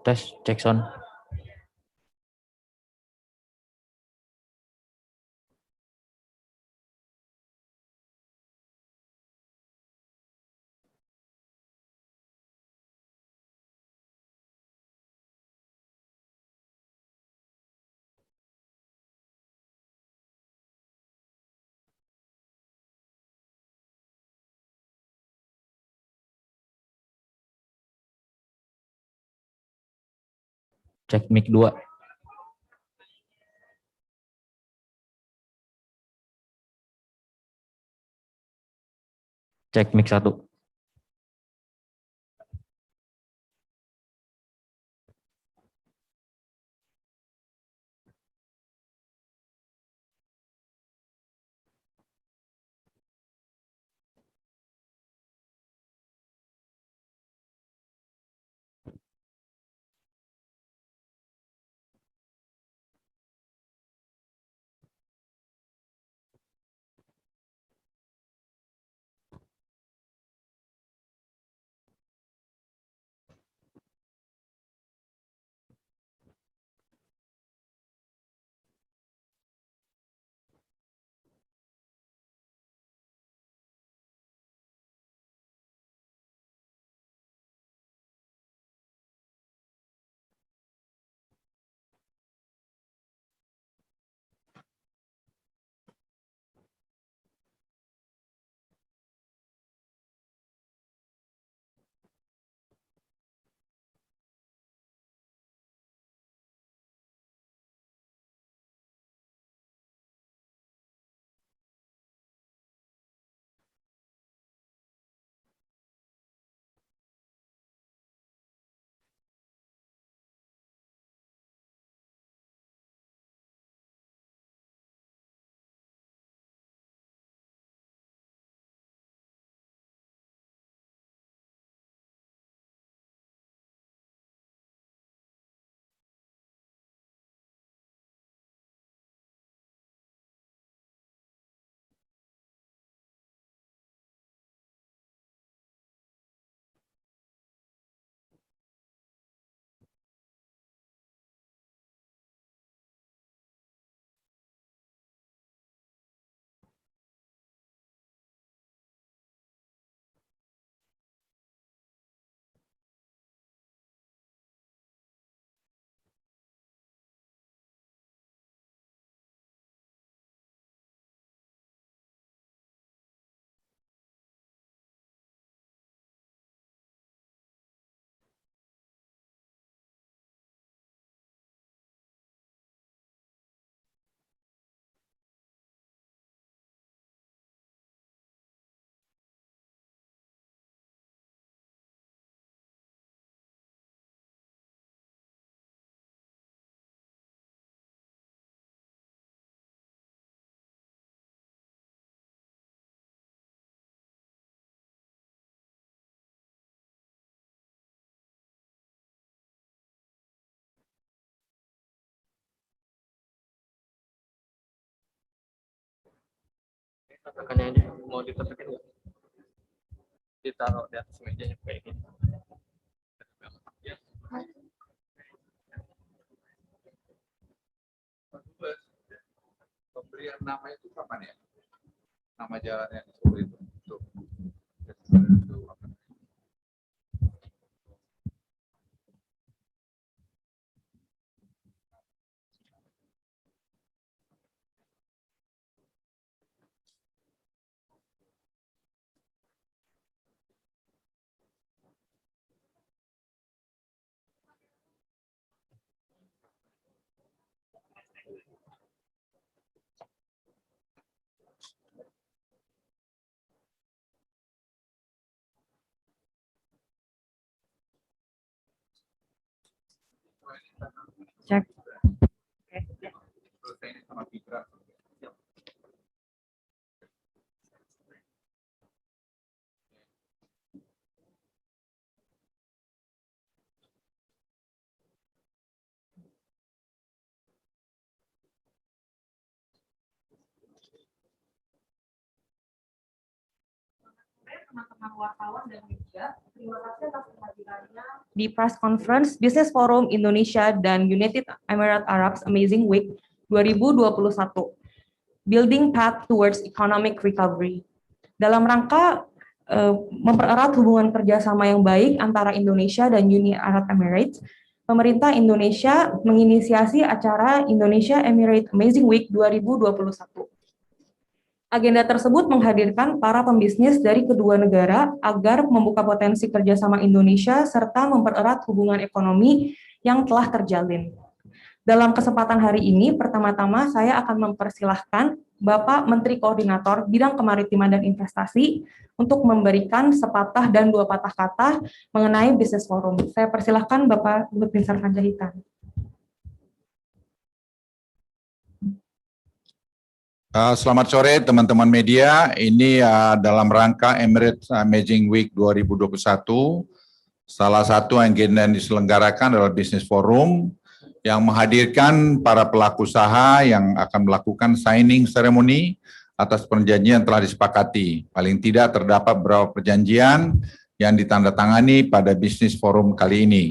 Tes, cek sound. Cek mic 2. Cek mic 1. Tekannya aja, mau ditekan nggak? Ditaruh di atas mejanya kayak gini. Pemberian nama itu kapan ya? Nama jalan yang disebut itu. Cek. teman-teman wartawan dan media. Terima kasih atas kehadirannya di press conference Business Forum Indonesia dan United Emirates Arabs Amazing Week 2021. Building Path Towards Economic Recovery. Dalam rangka mempererat hubungan kerjasama yang baik antara Indonesia dan Uni Arab Emirates, pemerintah Indonesia menginisiasi acara Indonesia Emirates Amazing Week 2021. Agenda tersebut menghadirkan para pembisnis dari kedua negara agar membuka potensi kerjasama Indonesia serta mempererat hubungan ekonomi yang telah terjalin. Dalam kesempatan hari ini, pertama-tama saya akan mempersilahkan Bapak Menteri Koordinator Bidang Kemaritiman dan Investasi untuk memberikan sepatah dan dua patah kata mengenai Business Forum. Saya persilahkan Bapak Luhut Binsar Panjaitan. Selamat sore teman-teman media. Ini dalam rangka Emirates Amazing Week 2021. Salah satu agenda yang diselenggarakan adalah Business Forum yang menghadirkan para pelaku usaha yang akan melakukan signing ceremony atas perjanjian yang telah disepakati. Paling tidak terdapat beberapa perjanjian yang ditandatangani pada Business Forum kali ini.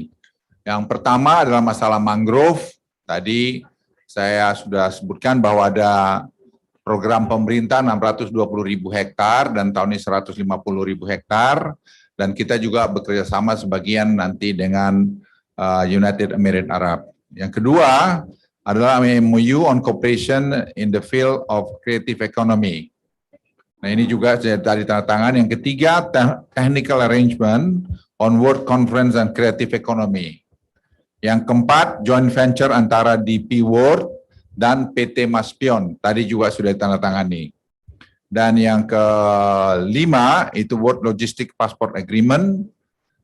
Yang pertama adalah masalah mangrove. Tadi saya sudah sebutkan bahwa ada program pemerintah 620.000 hektar dan tahun ini 150.000 hektar, dan kita juga bekerja sama sebagian nanti dengan United Emirates Arab. Yang kedua adalah MOU on cooperation in the field of creative economy. Nah ini juga tadi tanda tangan. Yang ketiga, technical arrangement on World Conference on Creative Economy. Yang keempat, joint venture antara DP World dan PT Maspion, tadi juga sudah ditandatangani. Dan yang kelima itu World Logistic Passport Agreement,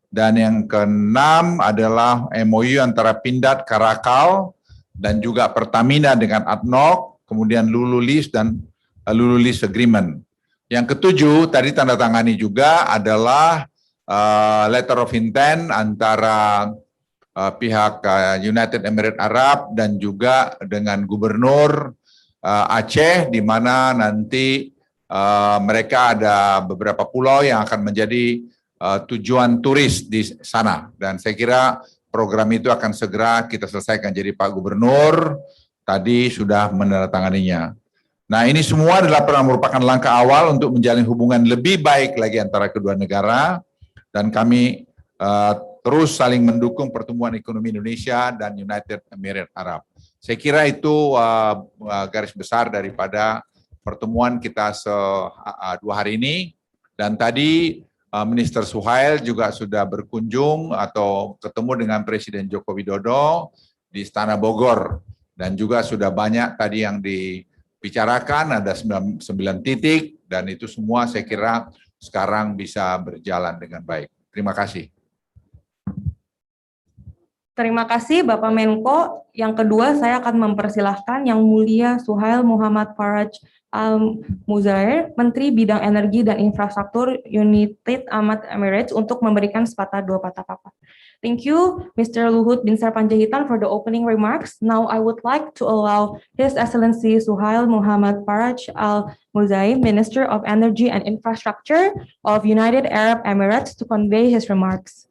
dan yang keenam adalah MOU antara Pindad Karakal dan juga Pertamina dengan ADNOC, kemudian Lululis dan Lululis Agreement. Yang ketujuh tadi tandatangani juga adalah letter of intent antara pihak United Emirates Arab dan juga dengan Gubernur Aceh, di mana nanti mereka ada beberapa pulau yang akan menjadi tujuan turis di sana. Dan saya kira program itu akan segera kita selesaikan. Jadi Pak Gubernur tadi sudah menandatanganinya. Nah ini semua adalah merupakan langkah awal untuk menjalin hubungan lebih baik lagi antara kedua negara, dan kami terus saling mendukung pertumbuhan ekonomi Indonesia dan United Emirates Arab. Saya kira itu garis besar daripada pertemuan kita dua hari ini. Dan tadi Minister Suhail juga sudah berkunjung atau ketemu dengan Presiden Joko Widodo di Istana Bogor. Dan juga sudah banyak tadi yang dibicarakan, ada 9 titik, dan itu semua saya kira sekarang bisa berjalan dengan baik. Terima kasih. Terima kasih Bapak Menko. Yang kedua saya akan mempersilahkan Yang Mulia Suhail Muhammad Faraj Al-Muzair, Menteri Bidang Energi dan Infrastruktur United Arab Emirates untuk memberikan sepatah dua patah kata. Thank you, Mr. Luhut Binsar Panjaitan, for the opening remarks. Now I would like to allow His Excellency Suhail Muhammad Faraj Al-Muzair, Minister of Energy and Infrastructure of United Arab Emirates, to convey his remarks.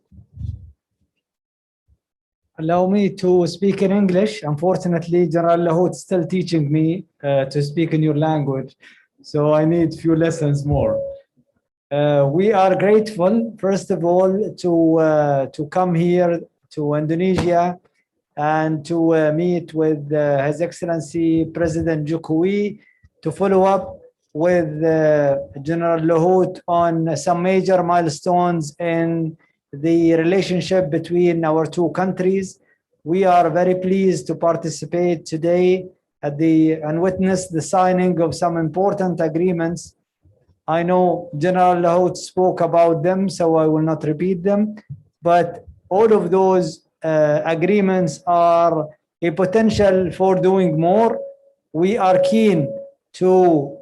Allow me to speak in English. Unfortunately, General Lahoud is still teaching me to speak in your language, so I need few lessons more. We are grateful, first of all, to come here to Indonesia and to meet with His Excellency President Jokowi to follow up with General Lahoud on some major milestones in the relationship between our two countries. We are very pleased to participate today and witness the signing of some important agreements. I know General Lahoud spoke about them, so I will not repeat them, but all of those agreements are a potential for doing more. We are keen to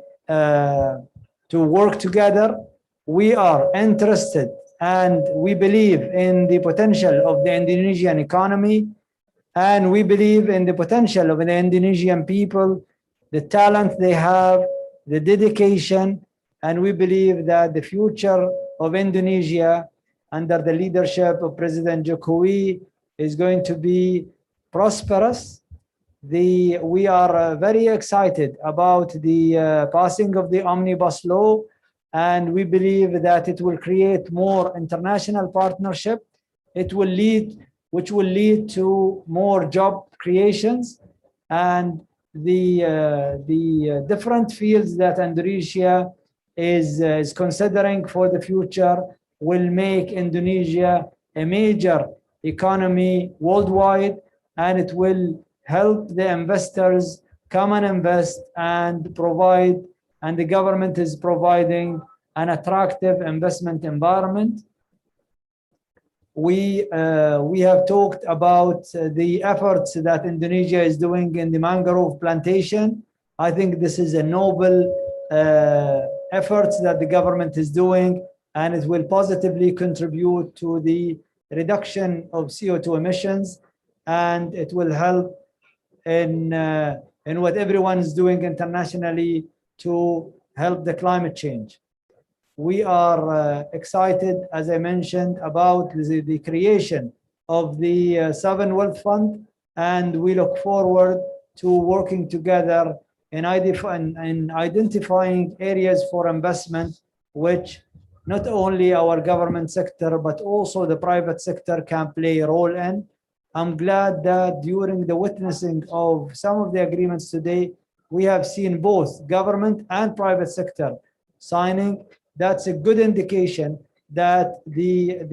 work together. We are interested and we believe in the potential of the Indonesian economy, and we believe in the potential of the Indonesian people, the talent they have, the dedication, and we believe that the future of Indonesia under the leadership of President Jokowi is going to be prosperous. We are very excited about the passing of the omnibus law, and we believe that it will create more international partnership. Which will lead to more job creations, and the different fields that Indonesia is considering for the future will make Indonesia a major economy worldwide, and it will help the investors come and invest and provide, and the government is providing an attractive investment environment. We have talked about the efforts that Indonesia is doing in the mangrove plantation. I think this is a noble efforts that the government is doing, and it will positively contribute to the reduction of CO2 emissions, and it will help in what everyone is doing internationally to help the climate change. We are excited, as I mentioned, about the creation of the Sovereign Wealth Fund, and we look forward to working together in identifying areas for investment, which not only our government sector, but also the private sector can play a role in. I'm glad that during the witnessing of some of the agreements today, we have seen both government and private sector signing. That's a good indication that the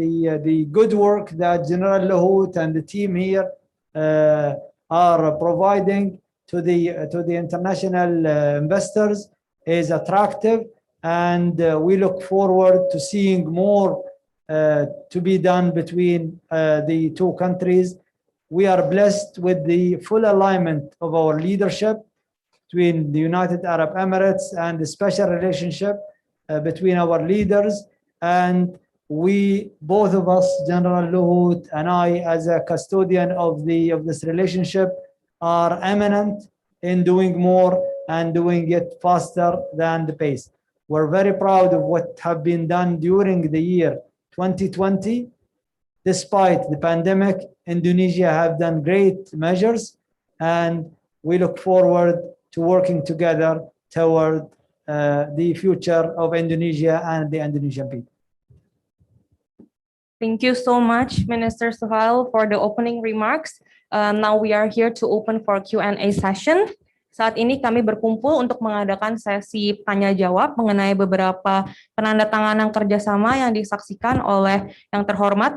good work that General Lahut and the team here are providing to the international investors is attractive, and we look forward to seeing more to be done between the two countries. We are blessed with the full alignment of our leadership between the United Arab Emirates and the special relationship between our leaders, and we, both of us, General Lahut and I, as a custodian of this relationship, are eminent in doing more and doing it faster than the pace. We're very proud of what have been done during the year 2020. Despite the pandemic, Indonesia have done great measures, and we look forward to working together toward the future of Indonesia and the Indonesian people. Thank you so much, Minister Suhail, for the opening remarks. Now we are here to open for Q&A session. Saat ini kami berkumpul untuk mengadakan sesi tanya-jawab mengenai beberapa penandatanganan kerjasama yang disaksikan oleh yang terhormat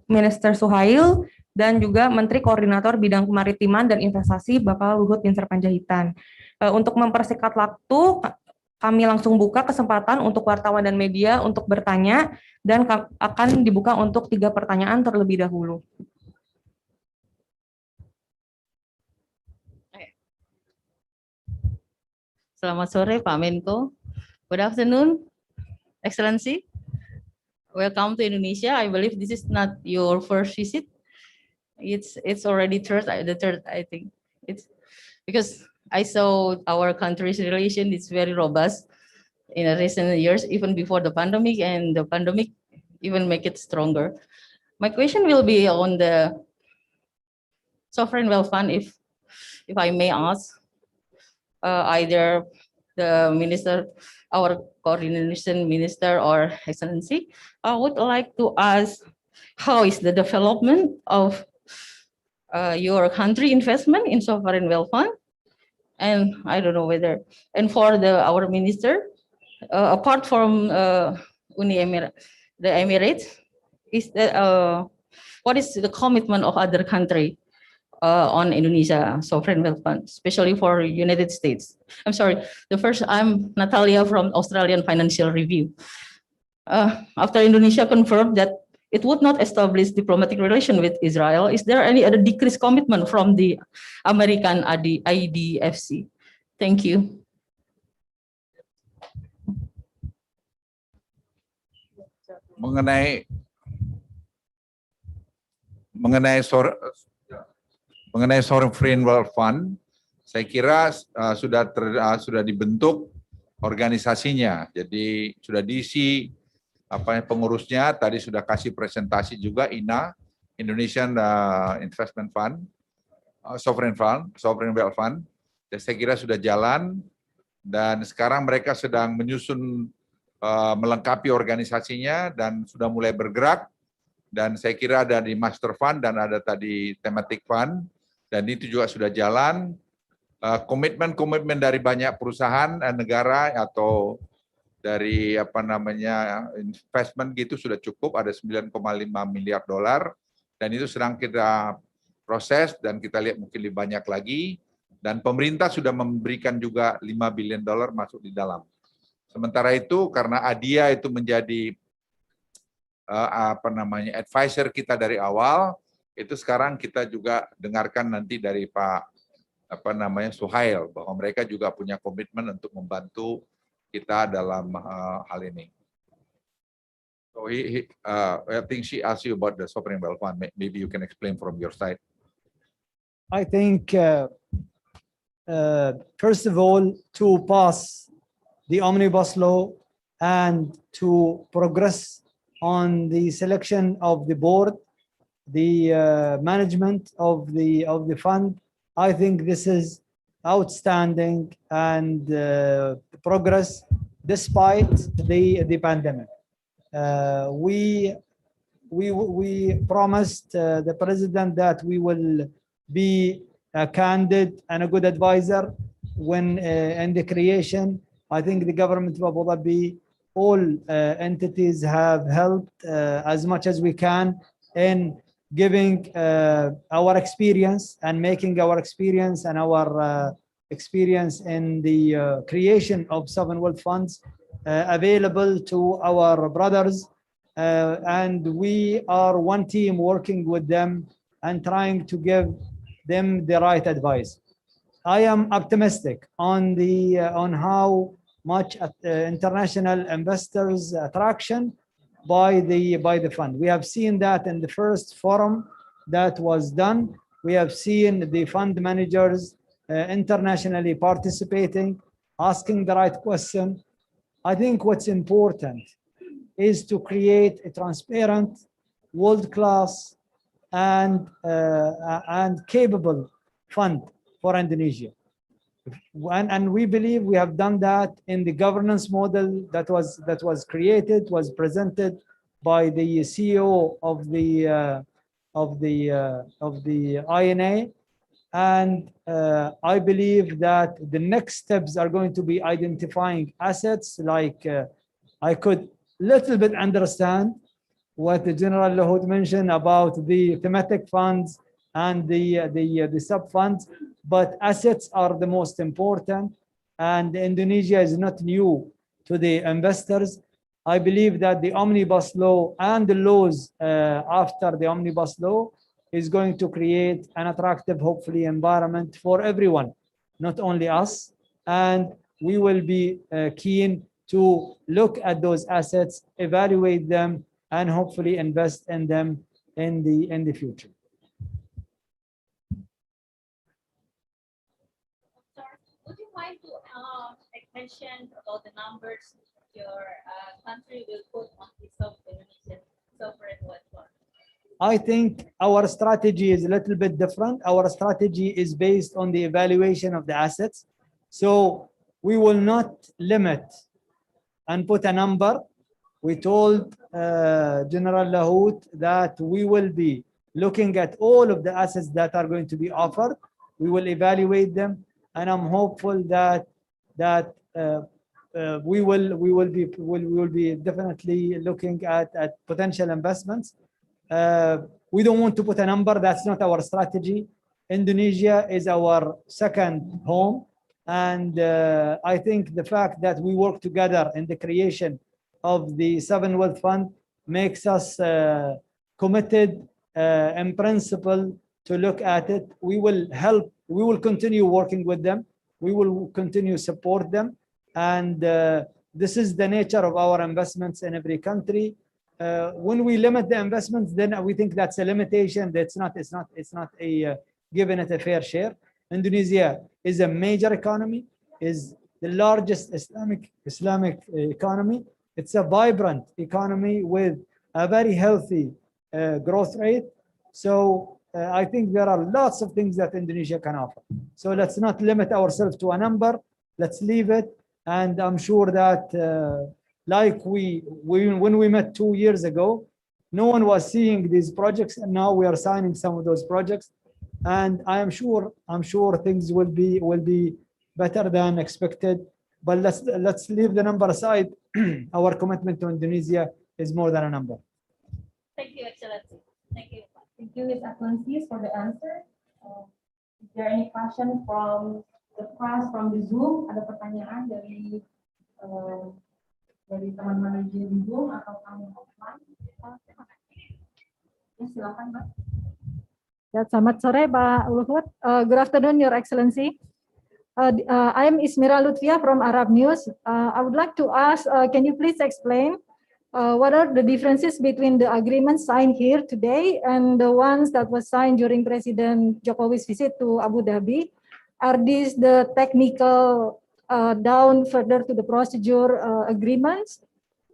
Minister Suhail dan juga Menteri Koordinator Bidang Kemaritiman dan Investasi Bapak Luhut Binsar Panjaitan. Untuk mempersingkat waktu, kami langsung buka kesempatan untuk wartawan dan media untuk bertanya, dan akan dibuka untuk 3 pertanyaan terlebih dahulu. Selamat sore Pak Menko. Good afternoon, Excellency. Welcome to Indonesia. I believe this is not your first visit. It's already the third, I think. It's because I saw our country's relation is very robust in the recent years, even before the pandemic, and the pandemic even make it stronger. My question will be on the sovereign wealth fund, if I may ask, either the minister, our coordination minister, or Excellency, I would like to ask, how is the development of your country investment in sovereign wealth fund? And I don't know whether, and for our minister, apart from the Emirates, is that what is the commitment of other country on Indonesia sovereign wealth fund, especially for United States? I'm sorry. I'm Natalia from Australian Financial Review. After Indonesia confirmed that it would not establish diplomatic relation with Israel, is there any other decreased commitment from the American IDFC? Thank you. Mengenai sovereign wealth fund, saya kira sudah dibentuk organisasinya, jadi sudah diisi pengurusnya tadi sudah kasih presentasi juga, Indonesian Investment Fund, Sovereign Wealth Fund. Dan saya kira sudah jalan dan sekarang mereka sedang menyusun melengkapi organisasinya dan sudah mulai bergerak. Dan saya kira ada di Master Fund dan ada tadi Thematic Fund dan itu juga sudah jalan. Komitmen dari banyak perusahaan negara atau dari investment gitu sudah cukup, ada 9,5 miliar dolar dan itu sedang kita proses dan kita lihat mungkin lebih banyak lagi dan pemerintah sudah memberikan juga 5 billion dolar masuk di dalam. Sementara itu karena ADIA itu menjadi advisor kita dari awal, itu sekarang kita juga dengarkan nanti dari Pak Suhail bahwa mereka juga punya komitmen untuk membantu kita dalam hal ini. So I think she asked you about the sovereign wealth fund. Maybe you can explain from your side. I think, first of all, to pass the omnibus law and to progress on the selection of the board, the management of the fund, I think this is outstanding and progress despite the pandemic. We promised the president that we will be a candid and a good advisor when in the creation. I think the government of Abu Dhabi, all entities have helped as much as we can in giving our experience and making our experience and our experience in the creation of sovereign wealth funds available to our brothers. And we are one team working with them and trying to give them the right advice. I am optimistic on how much international investors attraction by the fund. We have seen that in the first forum that was done. We have seen the fund managers internationally participating, asking the right question. I think what's important is to create a transparent, world-class, and capable fund for Indonesia. And we believe we have done that in the governance model that was created, was presented by the CEO of the INA, and I believe that the next steps are going to be identifying assets. Like I could little bit understand what the General Lahoud mentioned about the thematic funds and the sub funds, but assets are the most important, and Indonesia is not new to the investors. I believe that the omnibus law and the laws after the omnibus law is going to create an attractive, hopefully, environment for everyone, not only us. And we will be keen to look at those assets, evaluate them, and hopefully invest in them in the future. Would you mind to mention about the numbers your country will put on the Indonesian sovereign wealth fund? I think our strategy is a little bit different. Our strategy is based on the evaluation of the assets. So we will not limit and put a number. We told General Lahoud that we will be looking at all of the assets that are going to be offered. We will evaluate them, and I'm hopeful that we will be definitely looking at potential investments. We don't want to put a number. That's not our strategy. Indonesia is our second home, and I think the fact that we work together in the creation of the Sovereign Wealth Fund makes us committed in principle to look at it. We will help. We will continue working with them. We will continue support them, and this is the nature of our investments in every country. When we limit the investments, then we think that's a limitation. It's not a giving it a fair share. Indonesia is a major economy, is the largest Islamic economy, It's a vibrant economy with a very healthy growth rate. So I think there are lots of things that Indonesia can offer. So let's not limit ourselves to a number. Let's leave it. And I'm sure that like when we met 2 years ago, no one was seeing these projects, and now we are signing some of those projects. And I'm sure things will be better than expected. But let's leave the number aside. Our commitment to Indonesia is more than a number. Thank you, Excellency. Thank you. Thank you, His Excellencies, for the answer. Is there any question from the press, from the Zoom? Ada pertanyaan dari teman-teman di Zoom atau kami offline? Ya, silakan, Mbak. Ya, selamat sore, Pak Luhut. Good afternoon, Your Excellency. I am Ismira Lutfia from Arab News. I would like to ask, can you please explain what are the differences between the agreements signed here today and the ones that was signed during President Jokowi's visit to Abu Dhabi? Are these the technical down further to the procedure agreements,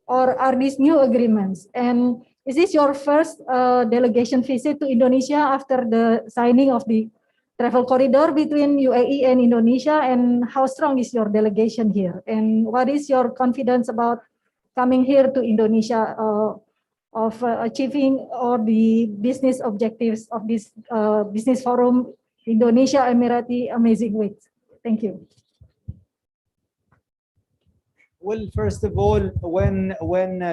or are these new agreements? And is this your first delegation visit to Indonesia after the signing of the travel corridor between UAE and Indonesia? And how strong is your delegation here? And what is your confidence about coming here to Indonesia of achieving all the business objectives of this business forum, Indonesia Emirati Amazing Week? Thank you. Well, first of all, when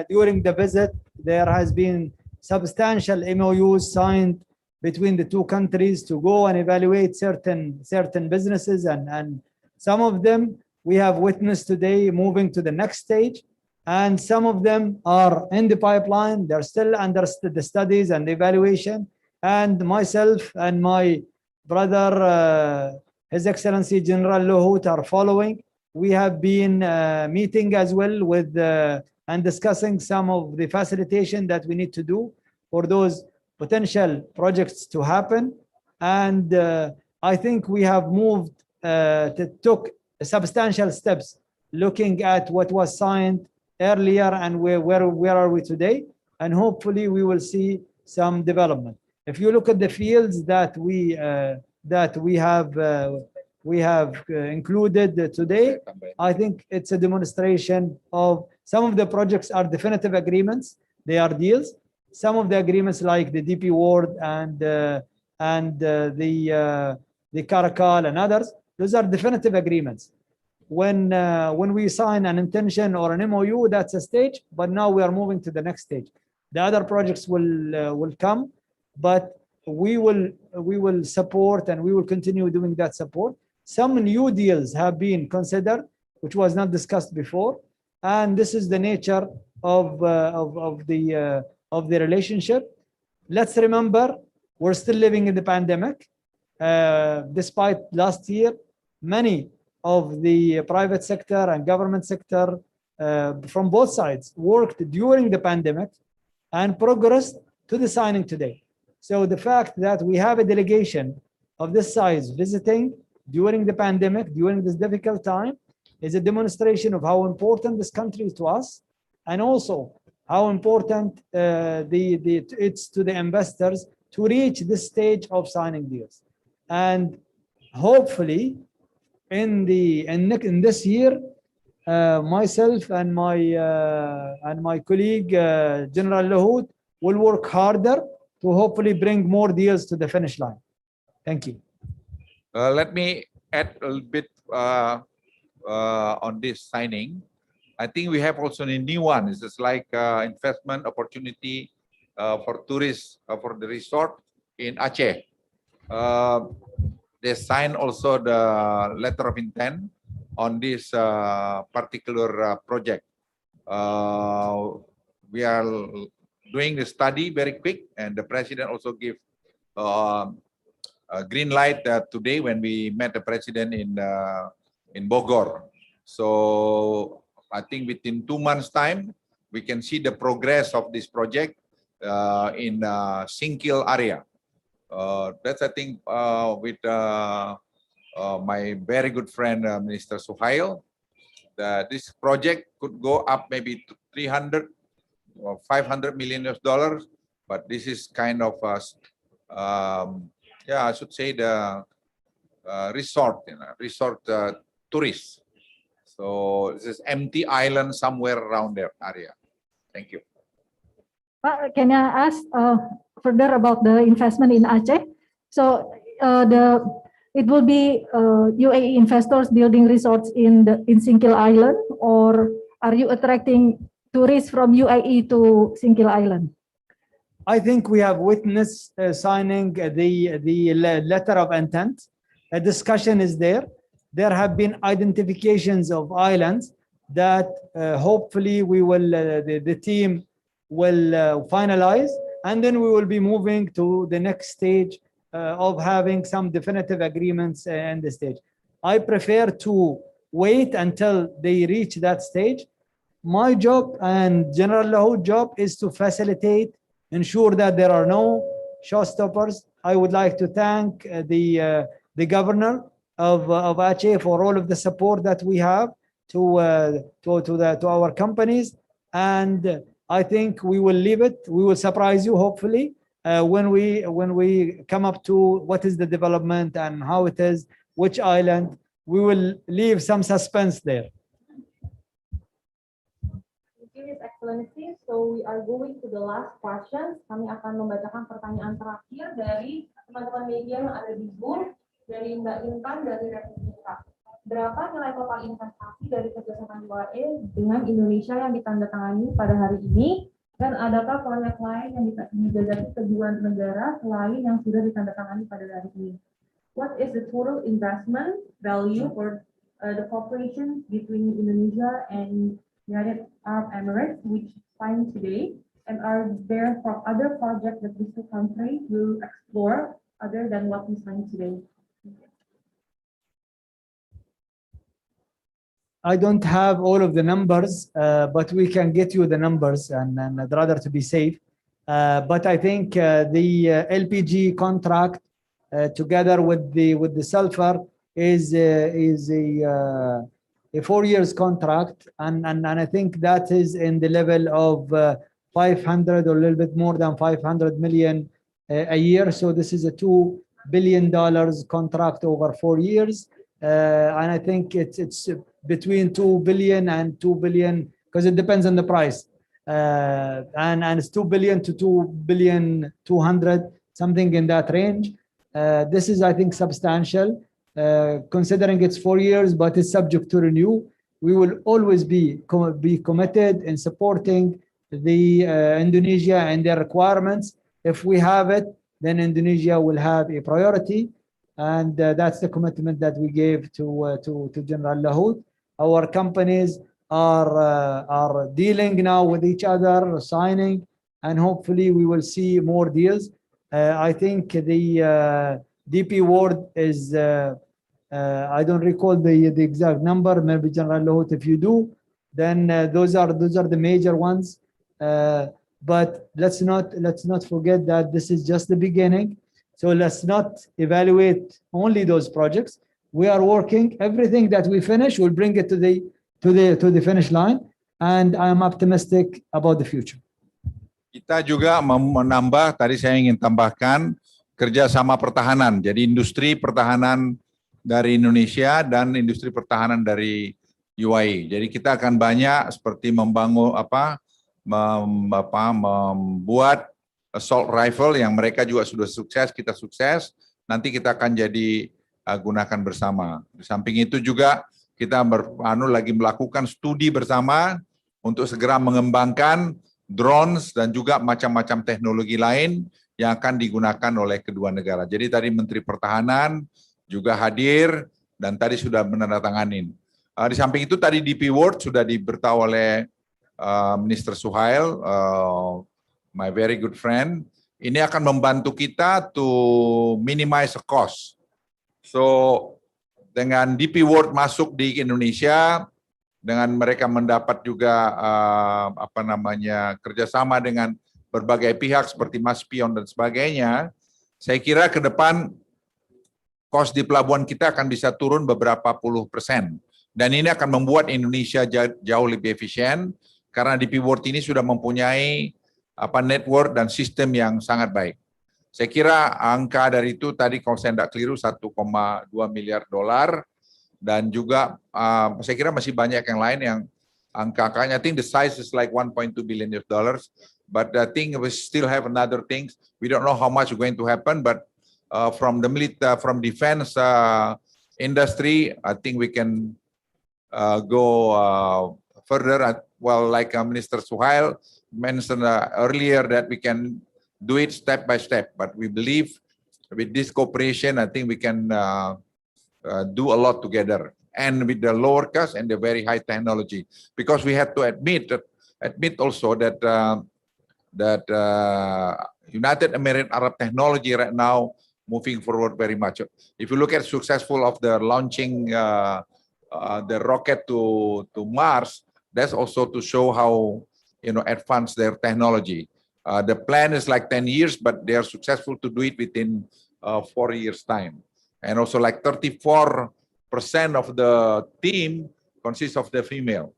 during the visit, there has been substantial MOUs signed between the two countries to go and evaluate certain businesses, and some of them we have witnessed today moving to the next stage, and some of them are in the pipeline. They're still under the studies and the evaluation. And myself and my brother, His Excellency General Luhut, are following. We have been meeting as well with and discussing some of the facilitation that we need to do for those potential projects to happen. And I think we have moved took substantial steps looking at what was signed earlier and where are we today, and hopefully we will see some development. If you look at the fields that we have included today, I think it's a demonstration of some of the projects are definitive agreements. They are deals. Some of the agreements like the DP World and the Caracal and others, those are definitive agreements. When we sign an intention or an MOU, that's a stage, but now we are moving to the next stage. The other projects will come, but we will support and we will continue doing that support. Some new deals have been considered, which was not discussed before, and this is the nature of the relationship. Let's remember, we're still living in the pandemic. Despite last year, many of the private sector and government sector from both sides worked during the pandemic and progressed to the signing today. So the fact that we have a delegation of this size visiting during the pandemic, during this difficult time, is a demonstration of how important this country is to us, and also how important it's to the investors to reach this stage of signing deals. And hopefully, in this year, myself and my colleague General Luhut will work harder to hopefully bring more deals to the finish line. Thank you. Let me add a little bit on this signing. I think we have also a new one. It's just like investment opportunity for tourists for the resort in Aceh. They signed also the letter of intent on this particular project. We are doing the study very quick, and the president also gave a green light today when we met the president in Bogor. So I think within 2 months' time, we can see the progress of this project in Singkil area. That's, I think, with my very good friend, Minister Suhail, that this project could go up maybe to 300 or 500 million US dollars, but this is kind of yeah, I should say the resort, resort tourists. So this is empty island somewhere around that area. Thank you. Can I ask further about the investment in Aceh? So it will be UAE investors building resorts in Singkil Island, or are you attracting tourists from UAE to Singkil Island? I think we have witnessed signing the letter of intent. A discussion is there. There have been identifications of islands that hopefully we will, the team will finalize, and then we will be moving to the next stage of having some definitive agreements in the stage. I prefer to wait until they reach that stage. My job and General Lahoud's job is to facilitate, ensure that there are no showstoppers. I would like to thank the governor of Aceh for all of the support that we have to our companies, and I think we will leave it. We will surprise you hopefully when we come up to what is the development and how it is, which island. We will leave some suspense there. His Excellency, so we are going to the last questions. Kami akan membacakan pertanyaan terakhir dari teman-teman media yang ada di Zoom, dari Mbak Intan dari Republik. Berapa nilai total investasi dari kerjasama UAE dengan Indonesia yang ditandatangani pada hari ini? Dan adakah proyek lain yang dijajaki kedua negara selain yang sudah ditandatangani pada hari ini? What is the total investment value for the cooperation between Indonesia and United Arab Emirates, which signed today, and are there for other projects that these two countries will explore other than what we signed today? I don't have all of the numbers, but we can get you the numbers, and I'd rather to be safe. But I think the LPG contract together with the sulfur is a 4 years contract, and I think that is in the level of 500 or a little bit more than 500 million a year. So this is a $2 billion contract over 4 years, and I think it's between 2 billion and 2 billion because it depends on the price, and it's 2 billion to 2 billion 200, something in that range. This is, I think, substantial. Considering it's 4 years, but it's subject to renew. We will always be committed in supporting the Indonesia and their requirements. If we have it, then Indonesia will have a priority, and that's the commitment that we gave to General Lahoud. Our companies are dealing now with each other, signing, and hopefully we will see more deals. I think the DP World is. I don't recall the exact number. Maybe General Lahoud, if you do, then those are the major ones. But let's not forget that this is just the beginning. So let's not evaluate only those projects. We are working. Everything that we finish, we'll bring it to the finish line, and I am optimistic about the future. Kita juga menambah. Tadi saya ingin tambahkan kerjasama pertahanan. Jadi industri pertahanan dari Indonesia dan industri pertahanan dari UAE. Jadi kita akan banyak seperti membuat assault rifle yang mereka juga sudah sukses, kita sukses. Nanti kita akan jadi gunakan bersama. Di samping itu juga kita lagi melakukan studi bersama untuk segera mengembangkan drones dan juga macam-macam teknologi lain yang akan digunakan oleh kedua negara. Jadi tadi Menteri Pertahanan juga hadir dan tadi sudah menandatanganin. Di samping itu tadi DP World sudah diberitahu oleh Minister Suhail, my very good friend. Ini akan membantu kita to minimize the cost. So dengan DP World masuk di Indonesia, dengan mereka mendapat juga kerjasama dengan berbagai pihak seperti Mas Pion dan sebagainya, saya kira ke depan cost di pelabuhan kita akan bisa turun beberapa puluh %. Dan ini akan membuat Indonesia jauh lebih efisien, karena DP World ini sudah mempunyai network dan sistem yang sangat baik. Saya kira angka dari itu tadi kalau saya tidak keliru 1,2 miliar dolar, dan juga saya kira masih banyak yang lain yang angka-angkanya. I think the size is like 1.2 billion dollars, but I think we still have another things. We don't know how much is going to happen, but from the from defense industry, I think we can go further. Well, like Minister Suhail mentioned earlier, that we can do it step by step, but we believe with this cooperation, I think we can do a lot together, and with the lower cost and the very high technology, because we have to admit also that United Emirates Arab technology right now moving forward very much. If you look at successful of the launching the rocket to Mars, that's also to show how advanced their technology. The plan is like 10 years, but they are successful to do it within 4 years' time. And also like 34% of the team consists of the female.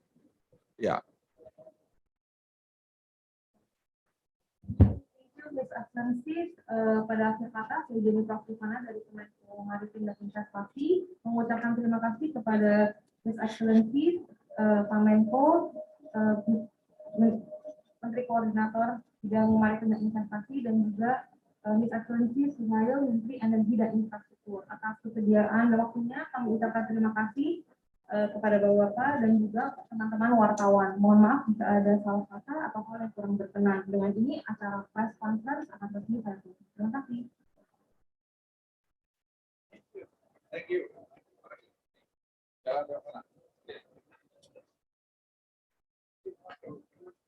Yeah. Miss Excellencies, pada akhir kata saya jadi Praktikana dari Kemenko Maritim dan Investasi mengucapkan terima kasih kepada Miss Excellencies, Pak Menko, Menteri Koordinator Bidang Maritim dan Investasi, dan juga Miss Excellencies Suhail, Menteri Energi dan Infrastruktur. Atas kesediaan dan waktunya kami ucapkan terima kasih kepada Bapak dan juga teman-teman wartawan. Mohon maaf jika ada salah kata atau hal yang kurang berkenan. Dengan ini acara press conference akan resmi saya tutup. Terima kasih. Thank you.